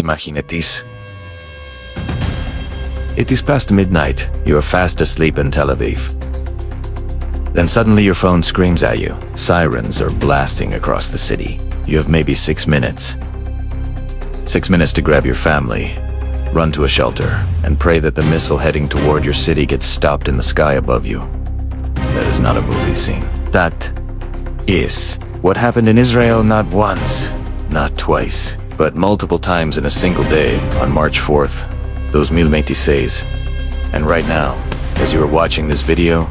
Imaginatis. It is past midnight. You are fast asleep in Tel Aviv. Then suddenly your phone screams at you. Sirens are blasting across the city. You have maybe 6 minutes. 6 minutes to grab your family, run to a shelter, and pray that the missile heading toward your city gets stopped in the sky above you. That is not a movie scene. That is what happened in Israel not once, not twice, but multiple times in a single day on March 4th, those 1026. And right now, as you are watching this video,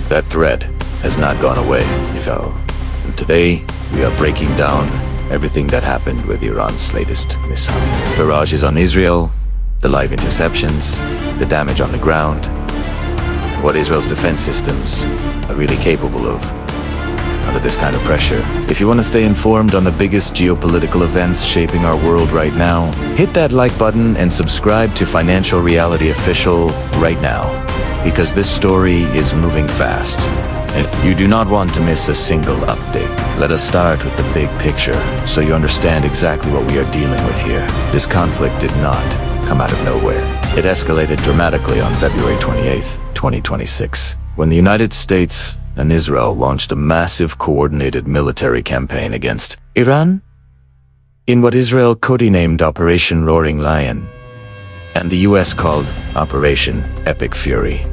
that threat has not gone away. And today, we are breaking down everything that happened with Iran's latest missile. Barrages on Israel, the live interceptions, the damage on the ground, what Israel's defense systems are really capable of under this kind of pressure. If you want to stay informed on the biggest geopolitical events shaping our world right now, hit that like button and subscribe to Financial Reality Official right now, because this story is moving fast, and you do not want to miss a single update. Let us start with the big picture, so you understand exactly what we are dealing with here. This conflict did not come out of nowhere. It escalated dramatically on February 28th, 2026, when the United States and Israel launched a massive coordinated military campaign against Iran in what Israel codenamed Operation Roaring Lion, and the US called Operation Epic Fury.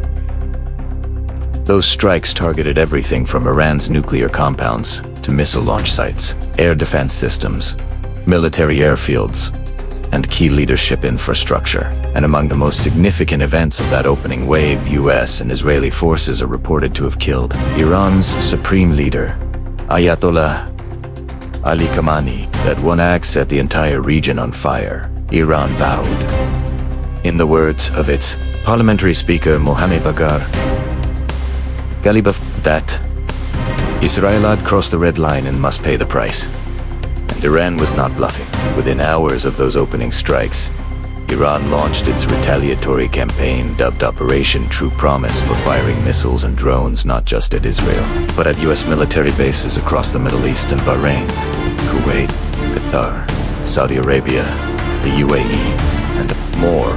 Those strikes targeted everything from Iran's nuclear compounds to missile launch sites, air defense systems, military airfields, and key leadership infrastructure. And among the most significant events of that opening wave, US and Israeli forces are reported to have killed Iran's supreme leader, Ayatollah Ali Khamenei. That one act set the entire region on fire. Iran vowed, in the words of its parliamentary speaker Mohammad Bagher Ghalibaf, that Israel had crossed the red line and must pay the price. And Iran was not bluffing. Within hours of those opening strikes, Iran launched its retaliatory campaign dubbed Operation True Promise for firing missiles and drones not just at Israel, but at US military bases across the Middle East and Bahrain, Kuwait, Qatar, Saudi Arabia, the UAE, and more.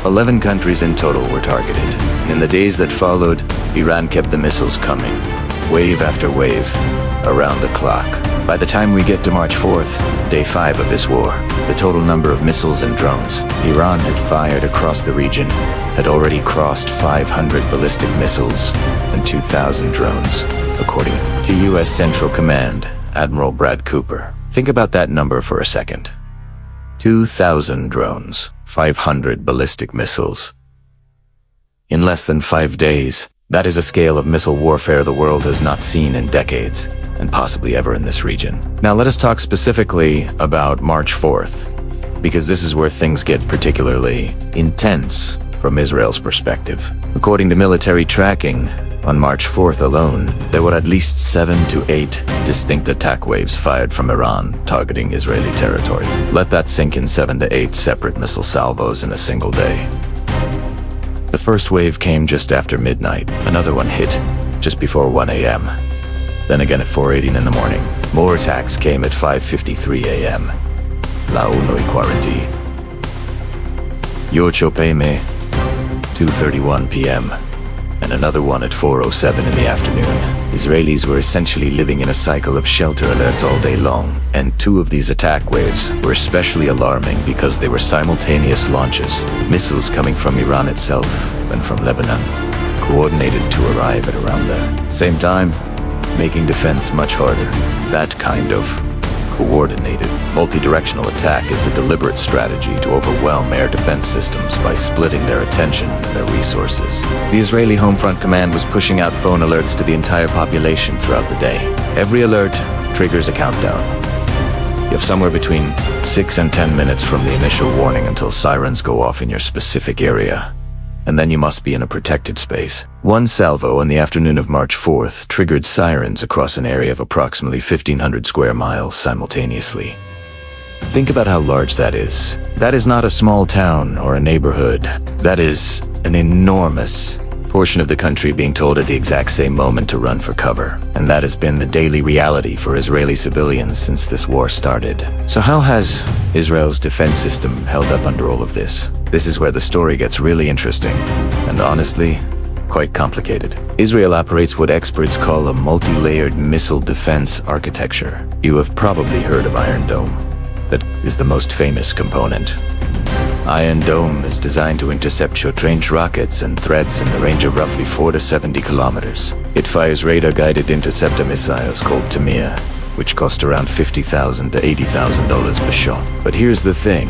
11 countries in total were targeted, and in the days that followed, Iran kept the missiles coming, wave after wave, around the clock. By the time we get to March 4th, day 5 of this war, the total number of missiles and drones Iran had fired across the region had already crossed 500 ballistic missiles and 2,000 drones, according to US Central Command Admiral Brad Cooper. Think about that number for a second. 2,000 drones, 500 ballistic missiles. In less than 5 days, that is a scale of missile warfare the world has not seen in decades, and possibly ever in this region. Now let us talk specifically about March 4th, because this is where things get particularly intense from Israel's perspective. According to military tracking, on March 4th alone, there were at least 7 to 8 distinct attack waves fired from Iran targeting Israeli territory. Let that sink in. 7 to 8 separate missile salvos in a single day. The first wave came just after midnight. Another one hit just before 1 a.m. Then again at 4:18 in the morning. More attacks came at 5:53 a.m. La 1:40. Yocho PM, 2:31 p.m. and another one at 4:07 in the afternoon. Israelis were essentially living in a cycle of shelter alerts all day long, and 2 of these attack waves were especially alarming because they were simultaneous launches, missiles coming from Iran itself and from Lebanon, coordinated to arrive at around the same time, making defense much harder. That kind of coordinated, multi-directional attack is a deliberate strategy to overwhelm air defense systems by splitting their attention and their resources. The Israeli Home Front Command was pushing out phone alerts to the entire population throughout the day. Every alert triggers a countdown. You have somewhere between 6 and 10 minutes from the initial warning until sirens go off in your specific area. And then you must be in a protected space. One salvo on the afternoon of March 4th triggered sirens across an area of approximately 1,500 square miles simultaneously. Think about how large that is. That is not a small town or a neighborhood. That is an enormous portion of the country being told at the exact same moment to run for cover. And that has been the daily reality for Israeli civilians since this war started. So how has Israel's defense system held up under all of this? This is where the story gets really interesting, and honestly, quite complicated. Israel operates what experts call a multi-layered missile defense architecture. You have probably heard of Iron Dome. That is the most famous component. Iron Dome is designed to intercept short-range rockets and threats in the range of roughly 4 to 70 kilometers. It fires radar-guided interceptor missiles called Tamir, which cost around $50,000 to $80,000 per shot. But here's the thing.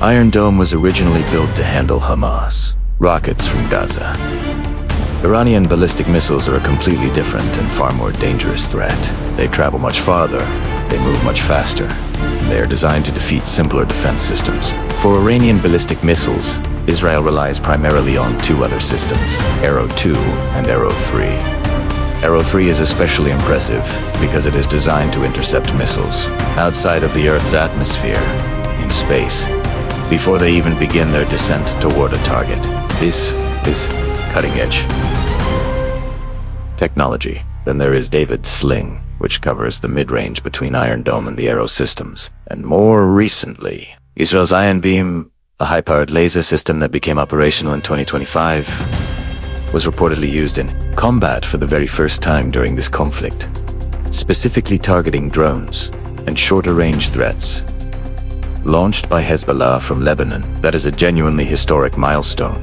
Iron Dome was originally built to handle Hamas, rockets from Gaza. Iranian ballistic missiles are a completely different and far more dangerous threat. They travel much farther, they move much faster, and they are designed to defeat simpler defense systems. For Iranian ballistic missiles, Israel relies primarily on two other systems, Arrow 2 and Arrow 3. Arrow 3 is especially impressive because it is designed to intercept missiles outside of the Earth's atmosphere, in space, before they even begin their descent toward a target. This is cutting-edge technology. Then there is David's Sling, which covers the mid-range between Iron Dome and the Arrow systems. And more recently, Israel's Iron Beam, a high-powered laser system that became operational in 2025, was reportedly used in combat for the very first time during this conflict, specifically targeting drones and shorter-range threats. Launched by Hezbollah from Lebanon, that is a genuinely historic milestone.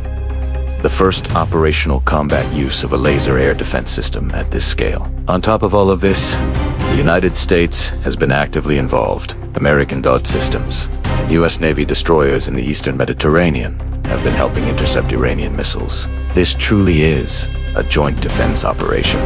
The first operational combat use of a laser air defense system at this scale. On top of all of this, the United States has been actively involved. American DOD systems and U.S. Navy destroyers in the Eastern Mediterranean have been helping intercept Iranian missiles. This truly is a joint defense operation.